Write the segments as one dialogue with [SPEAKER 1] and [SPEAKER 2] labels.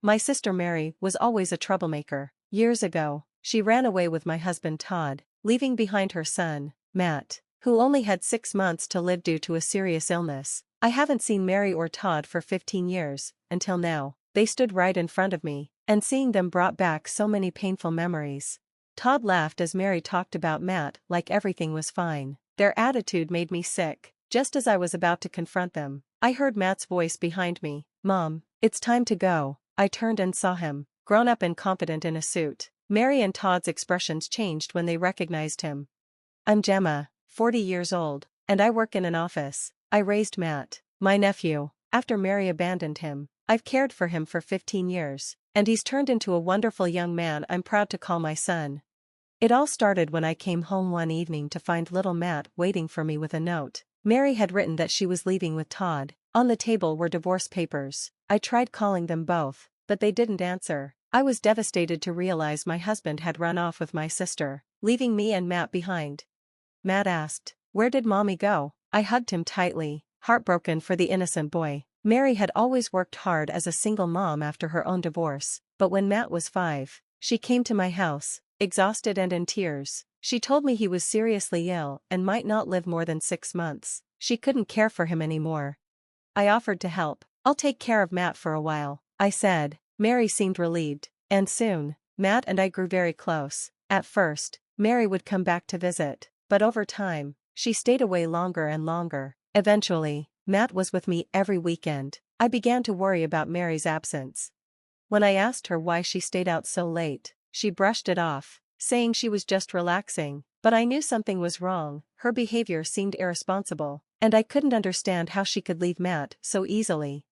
[SPEAKER 1] My sister Mary was always a troublemaker. Years ago, she ran away with my husband Todd, leaving behind her son, Matt, who only had 6 months to live due to a serious illness. I haven't seen Mary or Todd for 15 years, until now. They stood right in front of me, and seeing them brought back so many painful memories. Todd laughed as Mary talked about Matt like everything was fine. Their attitude made me sick. Just as I was about to confront them, I heard Matt's voice behind me. "Mom, it's time to go." I turned and saw him, grown up and confident in a suit. Mary and Todd's expressions changed when they recognized him. "I'm Jemma, 40 years old, and I work in an office. I raised Matt, my nephew, after Mary abandoned him. I've cared for him for 15 years, and he's turned into a wonderful young man I'm proud to call my son." It all started when I came home one evening to find little Matt waiting for me with a note. Mary had written that she was leaving with Todd. On the table were divorce papers. I tried calling them both, but they didn't answer. I was devastated to realize my husband had run off with my sister, leaving me and Matt behind. Matt asked, "Where did Mommy go?" I hugged him tightly, heartbroken for the innocent boy. Mary had always worked hard as a single mom after her own divorce, but when Matt was 5, she came to my house, exhausted and in tears. She told me he was seriously ill and might not live more than 6 months. She couldn't care for him anymore. I offered to help. "I'll take care of Matt for a while," I said. Mary seemed relieved, and soon, Matt and I grew very close. At first, Mary would come back to visit, but over time, she stayed away longer and longer. Eventually, Matt was with me every weekend. I began to worry about Mary's absence. When I asked her why she stayed out so late, she brushed it off, saying she was just relaxing, but I knew something was wrong. Her behavior seemed irresponsible, and I couldn't understand how she could leave Matt so easily.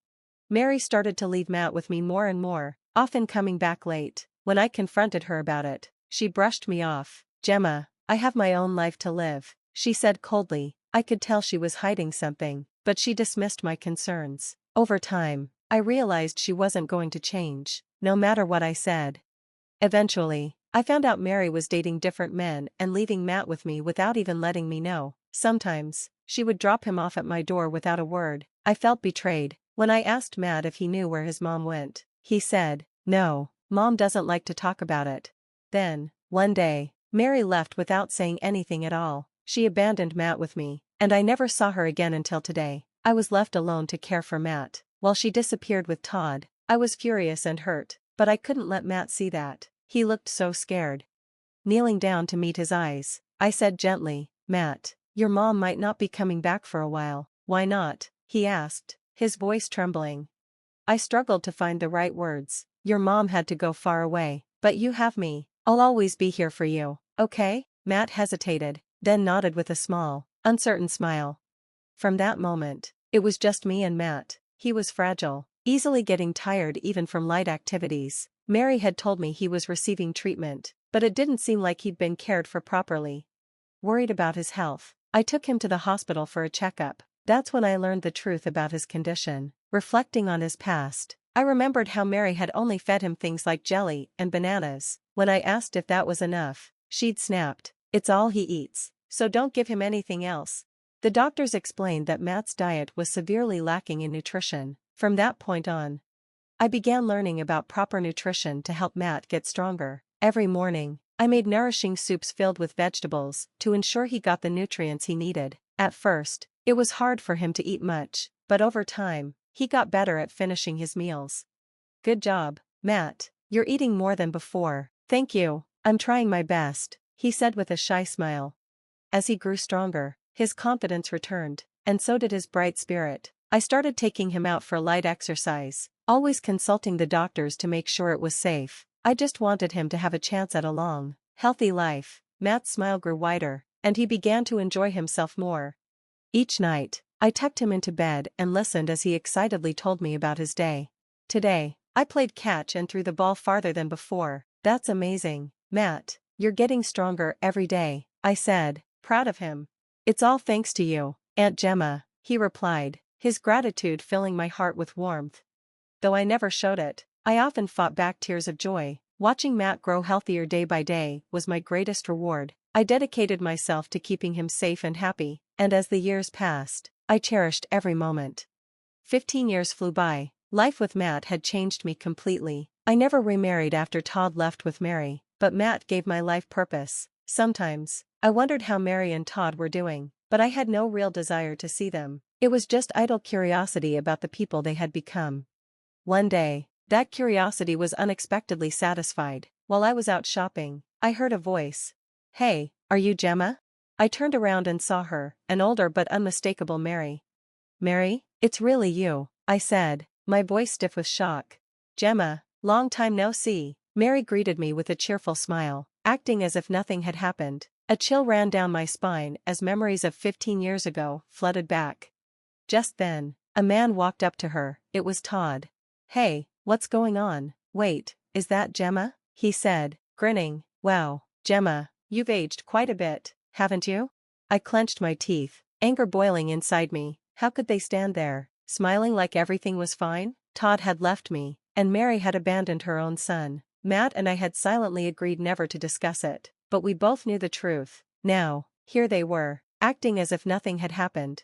[SPEAKER 1] Mary started to leave Matt with me more and more, often coming back late. When I confronted her about it, she brushed me off. "Jemma, I have my own life to live," she said coldly. I could tell she was hiding something, but she dismissed my concerns. Over time, I realized she wasn't going to change, no matter what I said. Eventually, I found out Mary was dating different men and leaving Matt with me without even letting me know. Sometimes, she would drop him off at my door without a word. I felt betrayed. When I asked Matt if he knew where his mom went, he said, "No, Mom doesn't like to talk about it." Then, one day, Mary left without saying anything at all. She abandoned Matt with me, and I never saw her again until today. I was left alone to care for Matt, while she disappeared with Todd. I was furious and hurt, but I couldn't let Matt see that. He looked so scared. Kneeling down to meet his eyes, I said gently, "Matt, your mom might not be coming back for a while." "Why not?" he asked, his voice trembling. I struggled to find the right words. "Your mom had to go far away, but you have me. I'll always be here for you, okay?" Matt hesitated, then nodded with a small, uncertain smile. From that moment, it was just me and Matt. He was fragile, easily getting tired even from light activities. Mary had told me he was receiving treatment, but it didn't seem like he'd been cared for properly. Worried about his health, I took him to the hospital for a checkup. That's when I learned the truth about his condition. Reflecting on his past, I remembered how Mary had only fed him things like jelly and bananas. When I asked if that was enough, she'd snapped, "It's all he eats, so don't give him anything else." The doctors explained that Matt's diet was severely lacking in nutrition. From that point on, I began learning about proper nutrition to help Matt get stronger. Every morning, I made nourishing soups filled with vegetables to ensure he got the nutrients he needed. At first, it was hard for him to eat much, but over time, he got better at finishing his meals. "Good job, Matt. You're eating more than before." "Thank you, I'm trying my best," he said with a shy smile. As he grew stronger, his confidence returned, and so did his bright spirit. I started taking him out for light exercise, always consulting the doctors to make sure it was safe. I just wanted him to have a chance at a long, healthy life. Matt's smile grew wider, and he began to enjoy himself more. Each night, I tucked him into bed and listened as he excitedly told me about his day. "Today, I played catch and threw the ball farther than before." "That's amazing, Matt. You're getting stronger every day," I said, proud of him. "It's all thanks to you, Aunt Jemma," he replied, his gratitude filling my heart with warmth. Though I never showed it, I often fought back tears of joy. Watching Matt grow healthier day by day was my greatest reward. I dedicated myself to keeping him safe and happy, and as the years passed, I cherished every moment. 15 years flew by, Life with Matt had changed me completely. I never remarried after Todd left with Mary, but Matt gave my life purpose. Sometimes, I wondered how Mary and Todd were doing, but I had no real desire to see them. It was just idle curiosity about the people they had become. One day, that curiosity was unexpectedly satisfied. While I was out shopping, I heard a voice. "Hey, are you Jemma?" I turned around and saw her, an older but unmistakable Mary. "Mary, it's really you," I said, my voice stiff with shock. "Jemma, long time no see." Mary greeted me with a cheerful smile, acting as if nothing had happened. A chill ran down my spine as memories of 15 years ago flooded back. Just then, a man walked up to her. It was Todd. "Hey, what's going on? Wait, is that Jemma?" he said, grinning. "Wow, Jemma, you've aged quite a bit, haven't you?" I clenched my teeth, anger boiling inside me. How could they stand there, smiling like everything was fine? Todd had left me, and Mary had abandoned her own son. Matt and I had silently agreed never to discuss it, but we both knew the truth. Now, here they were, acting as if nothing had happened.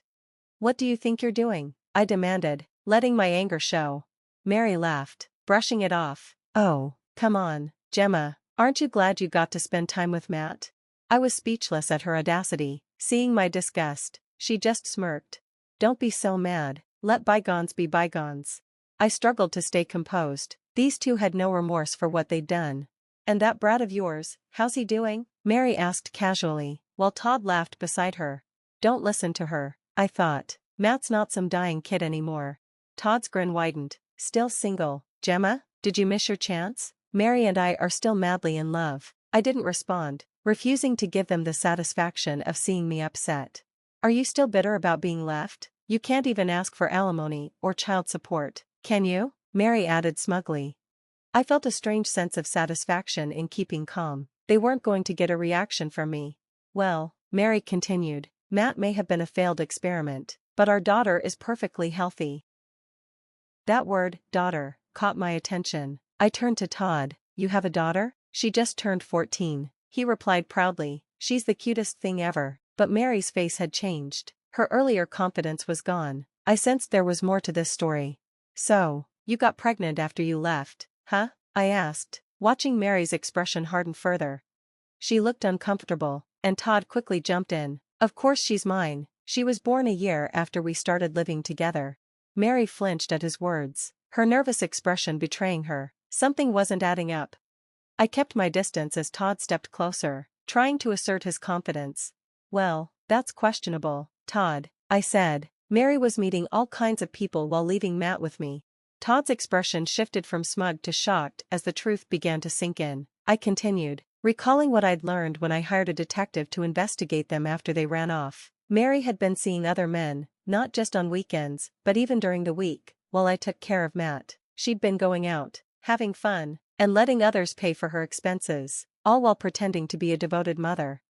[SPEAKER 1] "What do you think you're doing?" I demanded, letting my anger show. Mary laughed, brushing it off. "Oh, come on, Jemma, aren't you glad you got to spend time with Matt?" I was speechless at her audacity. Seeing my disgust, she just smirked. "Don't be so mad, let bygones be bygones." I struggled to stay composed. These two had no remorse for what they'd done. "And that brat of yours, how's he doing?" Mary asked casually, while Todd laughed beside her. "Don't listen to her," I thought. "Matt's not some dying kid anymore." Todd's grin widened. "Still single, Jemma? Did you miss your chance? Mary and I are still madly in love." I didn't respond, refusing to give them the satisfaction of seeing me upset. "Are you still bitter about being left? You can't even ask for alimony or child support, can you?" Mary added smugly. I felt a strange sense of satisfaction in keeping calm. They weren't going to get a reaction from me. "Well," Mary continued, "Matt may have been a failed experiment, but our daughter is perfectly healthy." That word, daughter, caught my attention. I turned to Todd. "You have a daughter?" "She just turned 14, he replied proudly. "She's the cutest thing ever." But Mary's face had changed. Her earlier confidence was gone. I sensed there was more to this story. "So, you got pregnant after you left, huh?" I asked, watching Mary's expression harden further. She looked uncomfortable, and Todd quickly jumped in. "Of course she's mine. She was born a year after we started living together." Mary flinched at his words, her nervous expression betraying her. Something wasn't adding up. I kept my distance as Todd stepped closer, trying to assert his confidence. "Well, that's questionable, Todd," I said. "Mary was meeting all kinds of people while leaving Matt with me." Todd's expression shifted from smug to shocked as the truth began to sink in. I continued, recalling what I'd learned when I hired a detective to investigate them after they ran off. Mary had been seeing other men, not just on weekends, but even during the week, while I took care of Matt. She'd been going out, having fun, and letting others pay for her expenses, all while pretending to be a devoted mother.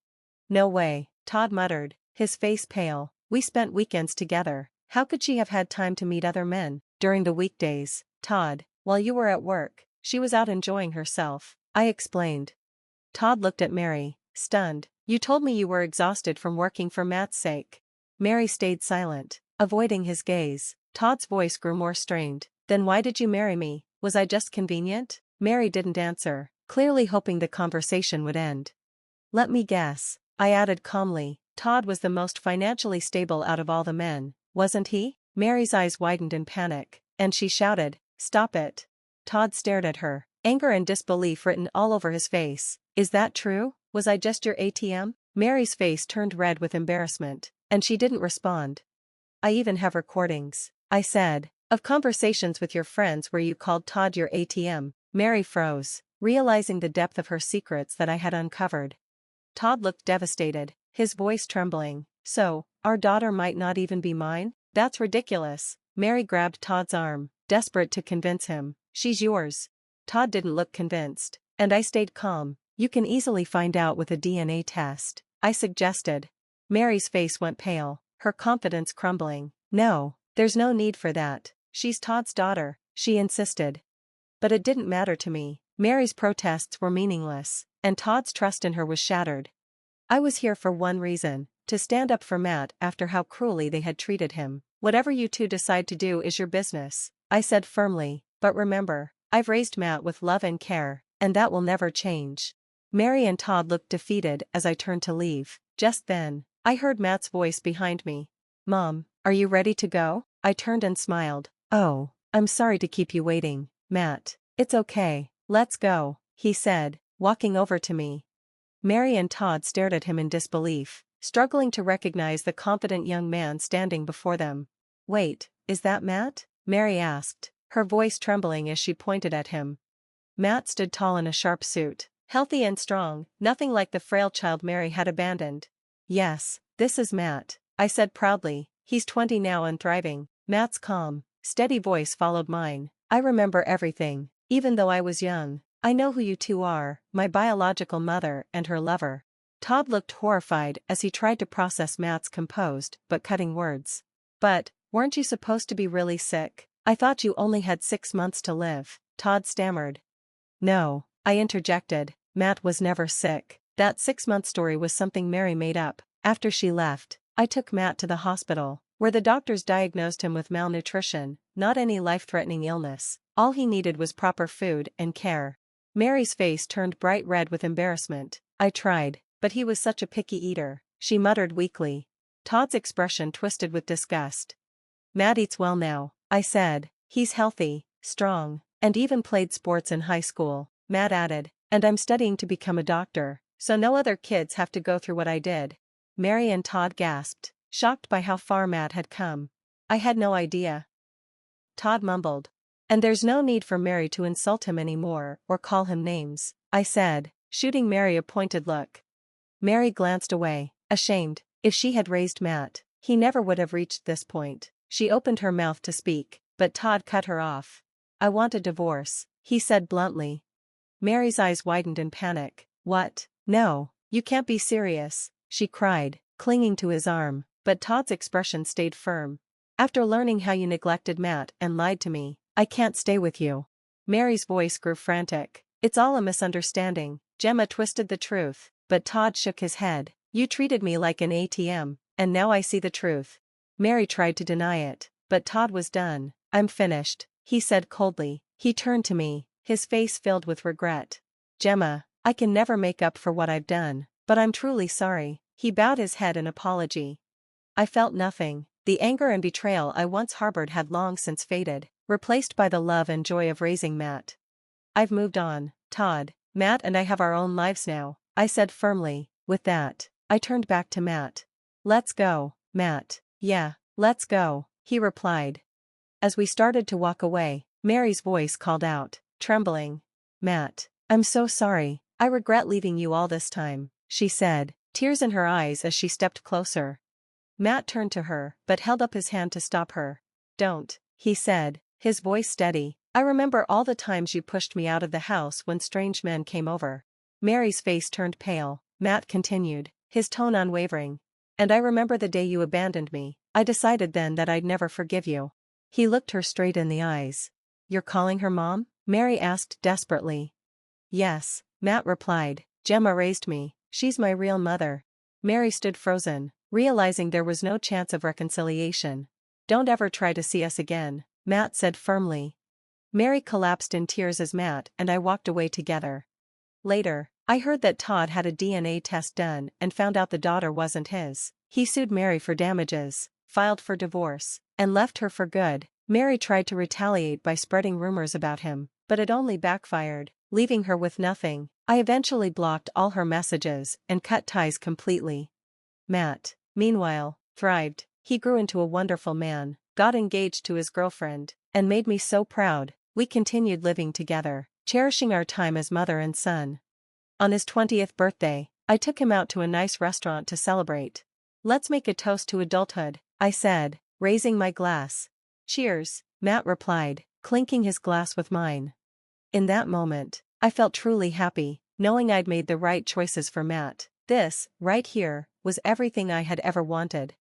[SPEAKER 1] "No way," Todd muttered, his face pale. "We spent weekends together. How could she have had time to meet other men?" "During the weekdays, Todd, while you were at work, she was out enjoying herself," I explained. Todd looked at Mary, stunned. "You told me you were exhausted from working for Matt's sake." Mary stayed silent, avoiding his gaze. Todd's voice grew more strained. "Then why did you marry me? Was I just convenient?" Mary didn't answer, clearly hoping the conversation would end. "Let me guess," I added calmly. "Todd was the most financially stable out of all the men, wasn't he?" Mary's eyes widened in panic, and she shouted, "Stop it." Todd stared at her, anger and disbelief written all over his face. "Is that true? Was I just your ATM?" Mary's face turned red with embarrassment, and she didn't respond. "I even have recordings," I said, "of conversations with your friends where you called Todd your ATM." Mary froze, realizing the depth of her secrets that I had uncovered. Todd looked devastated, his voice trembling. "So, our daughter might not even be mine? That's ridiculous." Mary grabbed Todd's arm, desperate to convince him. "She's yours." Todd didn't look convinced, and I stayed calm. "You can easily find out with a DNA test," I suggested. Mary's face went pale, her confidence crumbling. "No, there's no need for that. She's Todd's daughter," she insisted. But it didn't matter to me. Mary's protests were meaningless, and Todd's trust in her was shattered. I was here for one reason, to stand up for Matt after how cruelly they had treated him. "Whatever you two decide to do is your business," I said firmly, but remember, I've raised Matt with love and care, and that will never change. Mary and Todd looked defeated as I turned to leave. Just then, I heard Matt's voice behind me. Mom, are you ready to go? I turned and smiled. Oh, I'm sorry to keep you waiting, Matt. It's okay, let's go, he said, walking over to me. Mary and Todd stared at him in disbelief, struggling to recognize the confident young man standing before them. Wait, is that Matt? Mary asked, her voice trembling as she pointed at him. Matt stood tall in a sharp suit, healthy and strong, nothing like the frail child Mary had abandoned. Yes, this is Matt, I said proudly. He's 20 now and thriving. Matt's calm, steady voice followed mine. I remember everything, even though I was young. I know who you two are, my biological mother and her lover. Todd looked horrified as he tried to process Matt's composed but cutting words. But, weren't you supposed to be really sick? I thought you only had 6 months to live, Todd stammered. No, I interjected, Matt was never sick. That 6-month story was something Mary made up. After she left, I took Matt to the hospital, where the doctors diagnosed him with malnutrition, not any life-threatening illness. All he needed was proper food and care. Mary's face turned bright red with embarrassment. I tried, but he was such a picky eater, she muttered weakly. Todd's expression twisted with disgust. Matt eats well now, I said. He's healthy, strong, and even played sports in high school, Matt added, and I'm studying to become a doctor, so no other kids have to go through what I did. Mary and Todd gasped, shocked by how far Matt had come. I had no idea. Todd mumbled. And there's no need for Mary to insult him anymore or call him names, I said, shooting Mary a pointed look. Mary glanced away, ashamed. If she had raised Matt, he never would have reached this point. She opened her mouth to speak, but Todd cut her off. I want a divorce, he said bluntly. Mary's eyes widened in panic. What? No, you can't be serious, she cried, clinging to his arm, but Todd's expression stayed firm. After learning how you neglected Matt and lied to me, I can't stay with you. Mary's voice grew frantic. It's all a misunderstanding. Jemma twisted the truth, but Todd shook his head. You treated me like an ATM, and now I see the truth. Mary tried to deny it, but Todd was done. I'm finished, he said coldly. He turned to me, his face filled with regret. Jemma, I can never make up for what I've done, but I'm truly sorry. He bowed his head in apology. I felt nothing. The anger and betrayal I once harbored had long since faded, replaced by the love and joy of raising Matt. I've moved on, Todd. Matt and I have our own lives now, I said firmly. With that, I turned back to Matt. Let's go, Matt. Yeah, let's go, he replied. As we started to walk away, Mary's voice called out, trembling. Matt, I'm so sorry. I regret leaving you all this time, she said, tears in her eyes as she stepped closer. Matt turned to her, but held up his hand to stop her. Don't, he said, his voice steady. I remember all the times you pushed me out of the house when strange men came over. Mary's face turned pale. Matt continued, his tone unwavering. And I remember the day you abandoned me. I decided then that I'd never forgive you. He looked her straight in the eyes. You're calling her mom? Mary asked desperately. Yes, Matt replied. Jemma raised me. She's my real mother. Mary stood frozen, realizing there was no chance of reconciliation. Don't ever try to see us again, Matt said firmly. Mary collapsed in tears as Matt and I walked away together. Later, I heard that Todd had a DNA test done and found out the daughter wasn't his. He sued Mary for damages, filed for divorce, and left her for good. Mary tried to retaliate by spreading rumors about him, but it only backfired, leaving her with nothing. I eventually blocked all her messages and cut ties completely. Matt, meanwhile, thrived. He grew into a wonderful man, got engaged to his girlfriend, and made me so proud. We continued living together, cherishing our time as mother and son. On his 20th birthday, I took him out to a nice restaurant to celebrate. Let's make a toast to adulthood, I said, raising my glass. Cheers, Matt replied, clinking his glass with mine. In that moment, I felt truly happy, knowing I'd made the right choices for Matt. This, right here, was everything I had ever wanted.